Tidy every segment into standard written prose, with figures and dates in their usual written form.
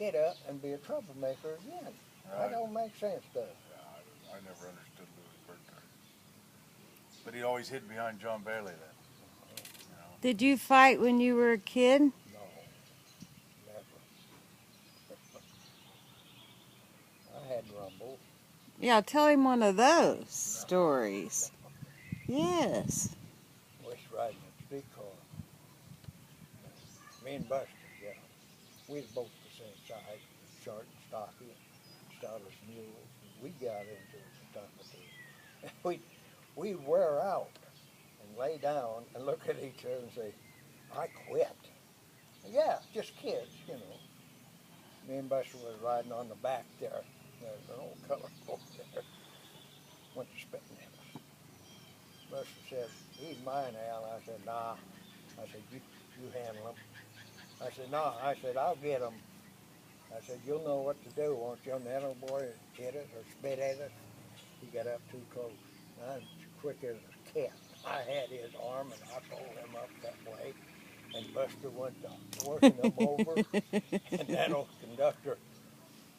get up and be a troublemaker again. That don't make sense, does it? Yeah, I never understood Louis Burkhardt. But he always hid behind John Bailey then. You know. Did you fight when you were a kid? No, never. I had rumbles. Yeah, tell him one of those stories. Yes. Was riding a streetcar. Me and Buster, yeah. We was both the same size, short and stocky, stylish mules. We got into it from time to time. We'd wear out and lay down and look at each other and say, I quit. Yeah, just kids, you know. Me and Buster was riding on the back there. There's an old color boat there. Went to spitting at us. Buster said, he's mine, Al. I said, nah. I said, you handle him. I said, no. I said, I'll get him. I said, you'll know what to do, won't you? And that old boy hit us or spit at us. He got up too close. I'm quick as a cat. I had his arm and I pulled him up that way. And Buster went to working him over. And that old conductor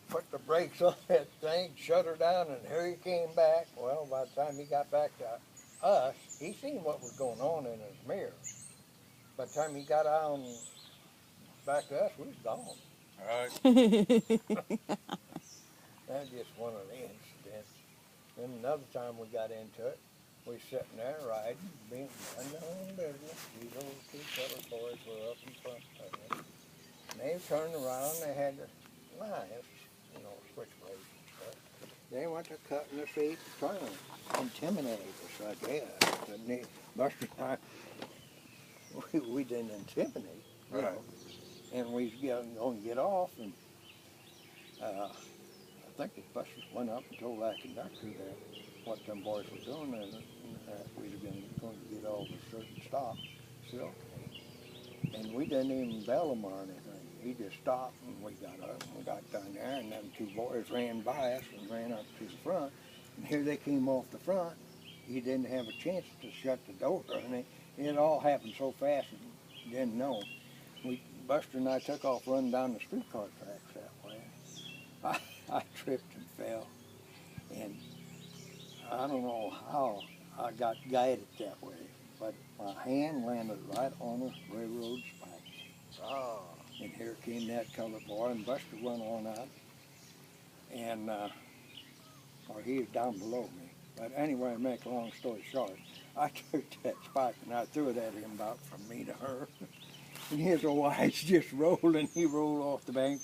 put the brakes on that thing, shut her down, and here he came back. Well, by the time he got back to us, he seen what was going on in his mirror. By the time he got on back to us, we was gone. All right. That's just one of the incidents. Then another time we got into it, we was sitting there riding, being unknown business. These old two colored boys were up in front of us. And they turned around, they had the knives, you know, switchblades and stuff. They went to cutting the feet, trying to intimidate us, I guess. And Buster and I, we didn't intimidate, you know. And we was going to get off, and I think the Buster went up and told that conductor that what them boys were doing, and that we were going to get off a certain stop, Silk. And we didn't even bell him or anything. He just stopped, and we got up, and we got down there, and them two boys ran by us and ran up to the front. And here they came off the front. He didn't have a chance to shut the door, and it all happened so fast, and didn't know. Buster and I took off running down the streetcar tracks that way. I tripped and fell, and I don't know how I got guided that way, but my hand landed right on the railroad spikes. Oh. And here came that colored boy, and Buster went on out, and or he was down below me. But anyway, to make a long story short, I took that spike and I threw it at him about from me to her. And his old eyes just rolled, and he rolled off the bank,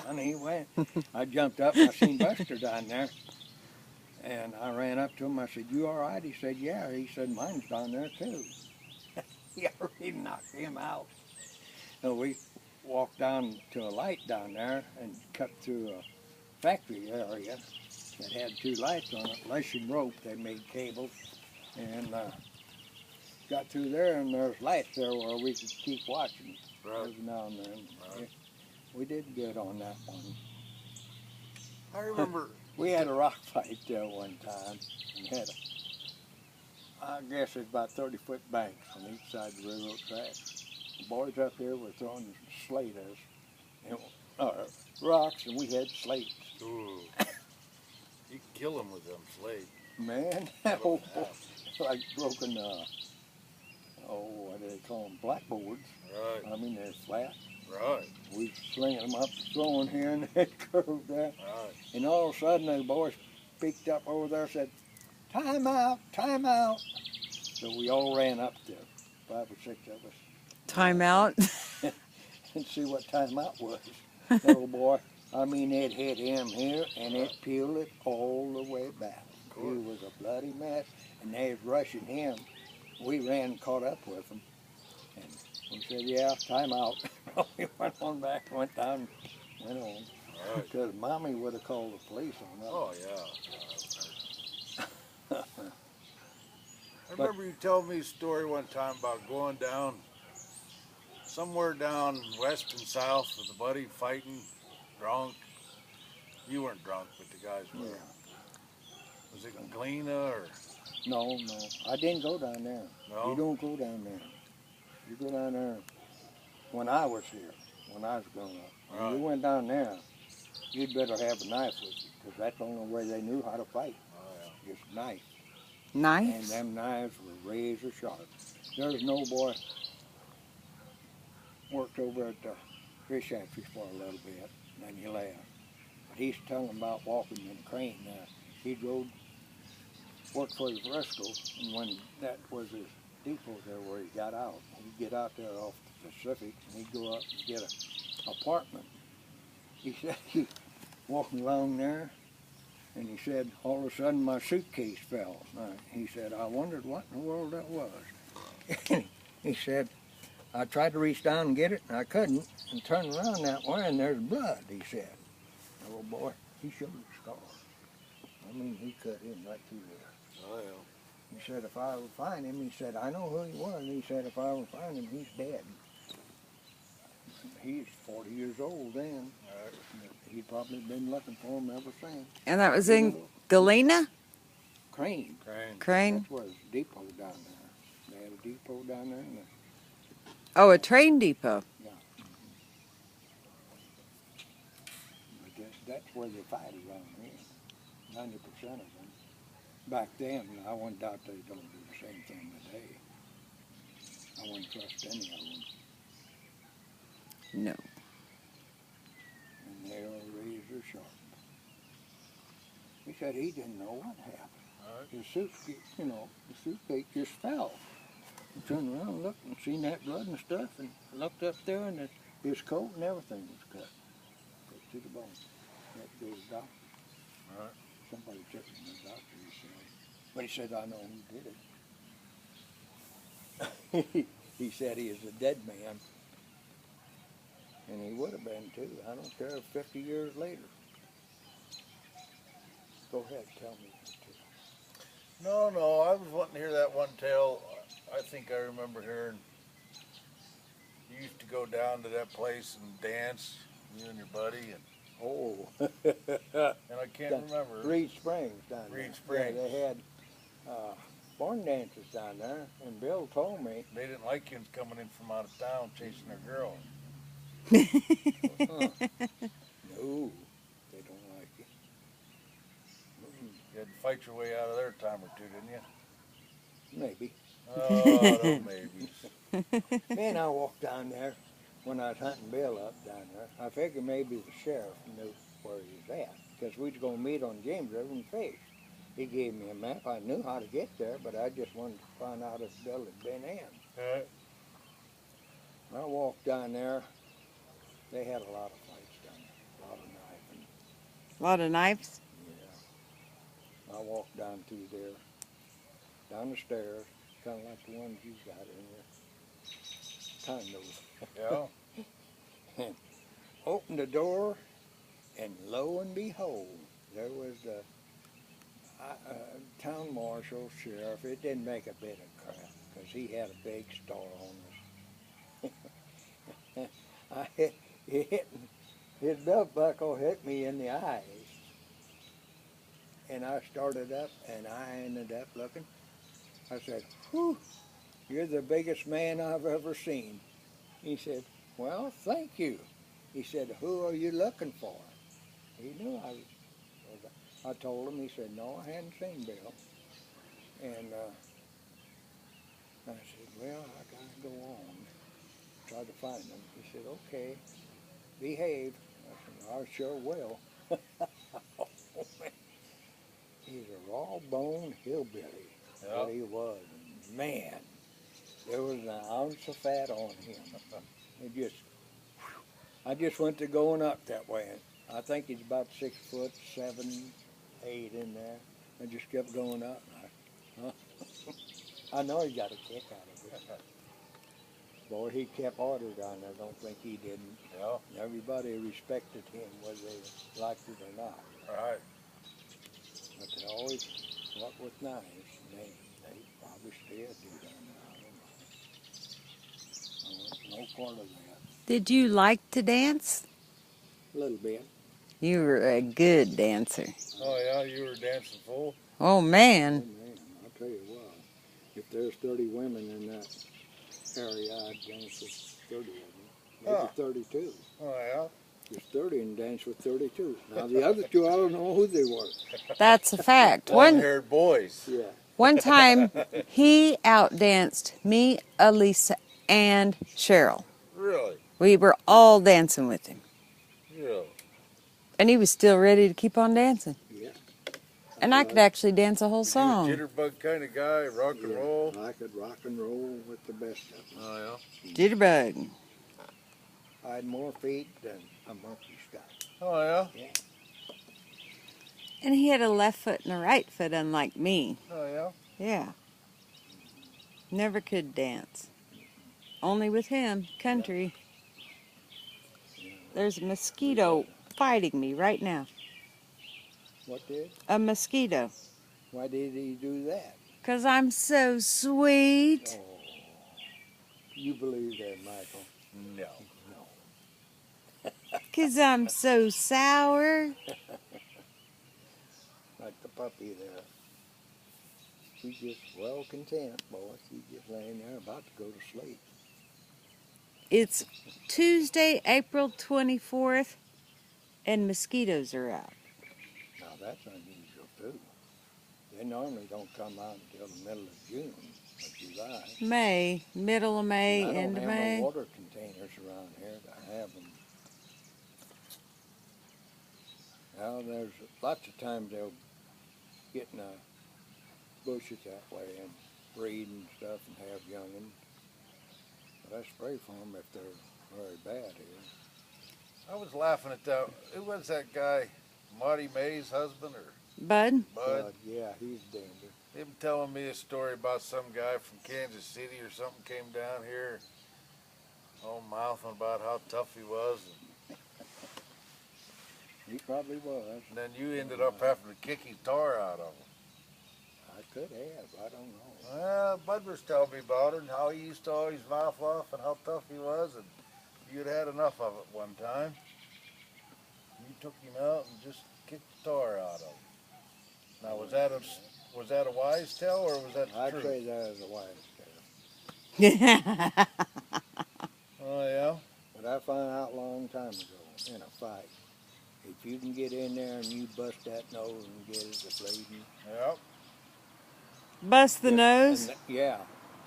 and he went. I jumped up, and I seen Buster down there, and I ran up to him. I said, you all right? He said, yeah. He said, mine's down there, too. He already knocked him out. So we walked down to a light down there and cut through a factory area that had two lights on it, lashing rope. They made cables, and got through there, and there's lights there where we could keep watching every now and then. Right. We did good on that one. I remember. We had a rock fight there one time, and had I guess it's about 30-foot banks on each side of the railroad tracks. The boys up here were throwing slate at us, rocks, and we had slates. Ooh. You could kill them with them slates. Man, that old boy, like broken, what do they call them, blackboards. Right. I mean, they're flat. Right. We slinging them up, throwing here and that curve there. Right. And all of a sudden, the boys picked up over there and said, time out, time out. So we all ran up there, 5 or 6 of us. Time out? And see what time out was. That little boy, I mean, it hit him here, and it peeled it all the way back. He was a bloody mess, and they was rushing him. We ran and caught up with them. And we said, yeah, time out. We went on back, went down, went on. Right. Because Mommy would have called the police on us. Oh, yeah. I remember you telling me a story one time about going down, somewhere down west and south with a buddy fighting, drunk. You weren't drunk, but the guys were. Yeah. Was it Galena or? No, I didn't go down there. No? You don't go down there. You go down there when I was here. when I was growing up. When Right. you went down there, you'd better have a knife with you, because that's the only way they knew how to fight. Oh, yeah. Just knife. And Knives? them knives were razor sharp. There's no boy worked over at the fish hatchery for a little bit, and then he left. But he's telling about walking in Crane now. He rode, worked for the Frisco, and when that was his depot there where he got out, he'd get out there off the Pacific, and he'd go up and get an apartment. He said he walking along there, and he said, all of a sudden my suitcase fell. He said, I wondered what in the world that was. He said, I tried to reach down and get it, and I couldn't, and turned around that way, and there's blood, he said. The little boy, he showed the scar. I mean, he cut him right through there. Oh, yeah. He said, if I ever find him, he said, I know who he was. He said, if I ever find him, he's dead. He's 40 years old then. Right. He'd probably been looking for him ever since. And that was in Galena? Crane. Crane. Crane? That was a depot down there. They had a depot down there. And Oh, a train depot. that's where they fight around here. 90% of them. Back then, I wouldn't doubt they don't do the same thing today. I wouldn't trust any of them. No. And they are razor sharp. He said he didn't know what happened. Right. His suitcase, the suitcase just fell. He turned around and looked and seen that blood and stuff, and looked up there, and his coat and everything was cut. Cut to the bone. Had to go to the doctor. Right. Somebody took him to the doctor, he said. But he said, I know who did it. He said he is a dead man. And he would have been too. I don't care, 50 years later. Go ahead, tell me. No, I was wanting to hear that one tale. I think I remember hearing you used to go down to that place and dance, you and your buddy, and Oh. I can't remember. Reed Springs down there. Reed Springs. Yeah, they had barn dances down there, and Bill told me. They didn't like you coming in from out of town chasing their girl. No, they don't like it. You had to fight your way out of there a time or two, didn't you? Maybe. Oh, those maybes. Me and I walked down there when I was hunting Bill up down there. I figured maybe the sheriff knew where he was at, because we was going to meet on James River and fish. He gave me a map. I knew how to get there, but I just wanted to find out if Bill had been in. Right. I walked down there. They had a lot of fights down there, a lot of knifing. A lot of knives? Yeah. I walked down through there, down the stairs, kind of like the ones you got in there. Kind of. Yeah. And opened the door, and lo and behold, there was the town marshal, sheriff. It didn't make a bit of crap, because he had a big star on us. His belt buckle hit me in the eyes. And I started up, and I ended up looking. I said, whew, you're the biggest man I've ever seen. He said, well, thank you. He said, who are you looking for? He knew I told him. He said, no, I hadn't seen Bill. And I said, well, I got to go on. Tried to find him. He said, okay, behave. I said, I sure will. He's a raw-boned hillbilly. Yeah. What he was. Man, there was an ounce of fat on him. I just went to going up that way. I think he's about 6'7", 8 in there. I just kept going up. I know he got a kick out of it. Boy, he kept order down there. Don't think he didn't. Yeah. Everybody respected him, whether they liked it or not. Right. But they always fought with knives. They probably still do down there. I don't know. No part of that. Did you like to dance? A little bit. You were a good dancer. Oh, yeah, you were dancing full? Oh, Oh, man. man, I'll tell you what. If there's 30 women in that area, I'd dance with 30 of them. maybe Huh. 32. Oh, yeah? There's 30 and danced with 32. Now the other two, I don't know who they were. That's a fact. Long-haired boys. Yeah. One time, he outdanced me, Elisa, and Cheryl. Really? We were all dancing with him. Really? And he was still ready to keep on dancing. Yeah. And I could actually dance a whole Was song. you a jitterbug kind of guy, rock and roll? I could rock and roll with the best of them. Oh, Jitterbug. I had more feet than a monkey's got. yeah? Oh, yeah? Yeah. And he had a left foot and a right foot, unlike me. Oh, yeah? Yeah. Never could dance. Only with him, country. There's a mosquito fighting me right now. What did? A mosquito. Why did he do that? 'Cause I'm so sweet. Oh, you believe that, Michael? No. No. 'Cause I'm so sour. Like the puppy there. She's just well content, boy. She's just laying there about to go to sleep. It's Tuesday, April 24th, and mosquitoes are out. Now that's unusual too. They normally don't come out until the middle of June or July. May, middle of May, And I end don't of have May. no water containers around here to have them. Now there's lots of times they'll get in the bushes that way and breed and stuff and have young'uns. But I spray for them if they're very bad here. I was laughing at that. Who was that guy? Marty May's husband or Bud? Bud? Yeah, he's danger. Him telling me a story about some guy from Kansas City or something came down here, all mouthing about how tough he was. He probably was. And then you ended up having to kick his tar out of him. I could have. I don't know. Well, Bud was telling me about it and how he used to always mouth off and how tough he was, and you'd had enough of it one time. You took him out and just kicked the tar out of him. Now, was that a wise tale or was that the I'd truth? say that is a wise tale. Oh, yeah? But I found out a long time ago in a fight, if you can get in there and you bust that nose and get it to bleeding. Yep. Bust the nose? Yeah.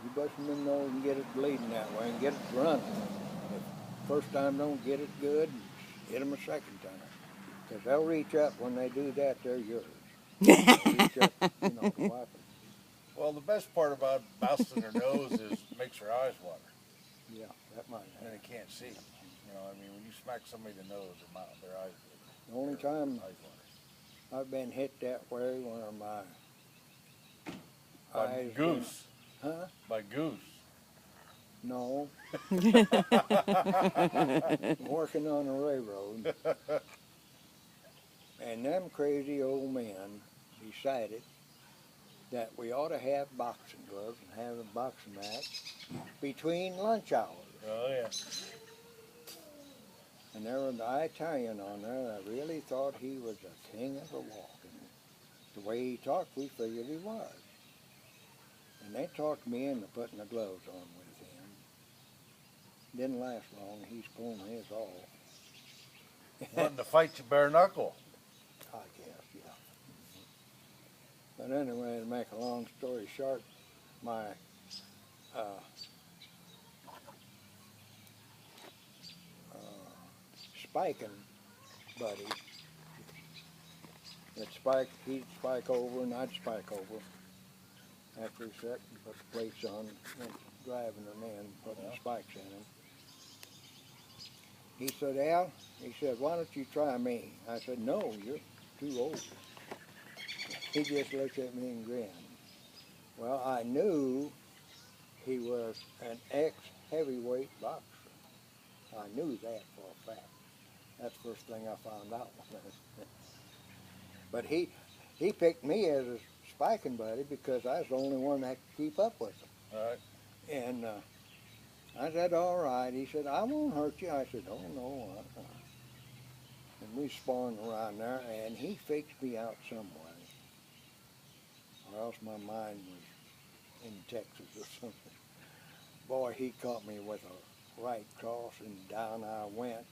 You bust them in the nose and get it bleeding that way and get it running. If first time don't get it good, hit them a second time. Because they'll reach up when they do that, they're yours. They'll reach up, you know, to wipe them. Well, the best part about busting their nose is it makes their eyes water. Yeah, that might And happen. they can't see. You know, I mean, when you smack somebody in the nose, their eyes The only time eyes water. I've been hit that way when my By eyes... goose. Huh? By goose. No. Working on a railroad. And them crazy old men decided that we ought to have boxing gloves and have a boxing match between lunch hours. Oh, yeah. And there was an Italian on there that I really thought he was a king of the walking. The way he talked, we figured he was. And they talked me into putting the gloves on with him. Didn't last long. He's pulling his off. Wanting to fight you bare knuckle. I guess, yeah. But anyway, to make a long story short, my spiking buddy, he'd spike over and I'd spike over. After he set and put the plates on, went driving them in, putting the spikes in them. He said, Al, he said, why don't you try me? I said, no, you're too old. He just looked at me and grinned. Well, I knew he was an ex-heavyweight boxer. I knew that for a fact. That's the first thing I found out. But he picked me as a spiking buddy because I was the only one that could keep up with him. All right. And I said, all right. He said, I won't hurt you. I said, oh, no. And we sparring around there, and he fixed me out some way. Or else my mind was in Texas or something. Boy, he caught me with right across, and down I went.